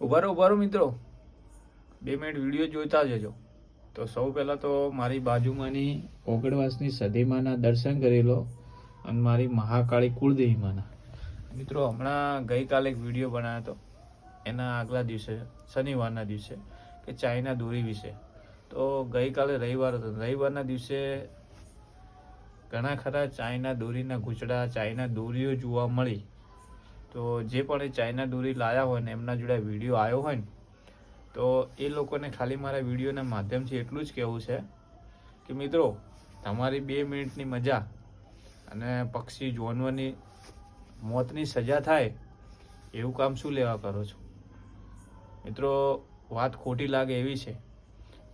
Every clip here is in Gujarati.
ઉભારો મિત્રો, 2 મિનિટ વિડીયો જોતા જજો. તો સૌ પહેલાં તો મારી બાજુમાંની ઓગણવાસની સદીમાના દર્શન કરી લો અને મારી મહાકાળી કુળદેવી માના. મિત્રો હમણાં ગઈકાલે એક વિડીયો બનાવ્યો હતો, એના આગલા દિવસે શનિવારના દિવસે, કે ચાઇના દોરી વિશે. તો ગઈકાલે રવિવાર હતો, રવિવારના દિવસે ઘણા ખરા ચાઇના દોરીના ગૂંચડા, ચાઇના દોરીઓ જોવા મળી. તો જે પણ એ ચાઇના દોરી લાયા હોય ને એમના જોડે વિડીયો આવ્યો હોય ને, તો એ લોકોને ખાલી મારા વિડીયોના માધ્યમથી એટલું જ કહેવું છે કે મિત્રો, તમારી 2 મિનિટની મજા અને પક્ષી જાનવરની મોતની સજા થાય એવું કામ શું લેવા કરો છો? મિત્રો વાત ખોટી લાગે એવી છે,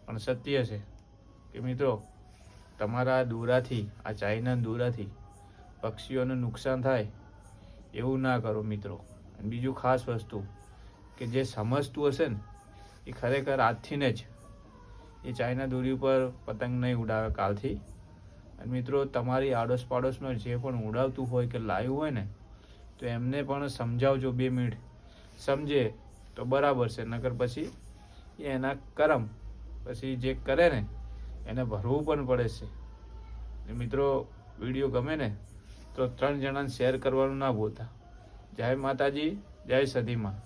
પણ સત્ય છે કે મિત્રો, તમારા દોરાથી, આ ચાઇના દોરાથી પક્ષીઓને નુકસાન થાય એવું ના કરો મિત્રો. અને બીજું ખાસ વસ્તુ કે જે સમજતું હશે ને એ ખરેખર આજથી જ એ ચાઇના દોરી ઉપર પતંગ નહીં ઉડાવે કાલથી. અને મિત્રો, તમારી આડોશ પાડોશમાં જે પણ ઉડાવતું હોય કે લાવ્યું હોય ને, તો એમને પણ સમજાવજો. 2 મિનિટ સમજે તો બરાબર છે, નકર પછી એના કરમ પછી જે કરે ને એને ભરવું પણ પડે છે. મિત્રો, વિડીયો ગમે ને તો 3 જણાને શેર કરવાનું ના ભૂલતા. જય માતાજી, જય સદીમાં.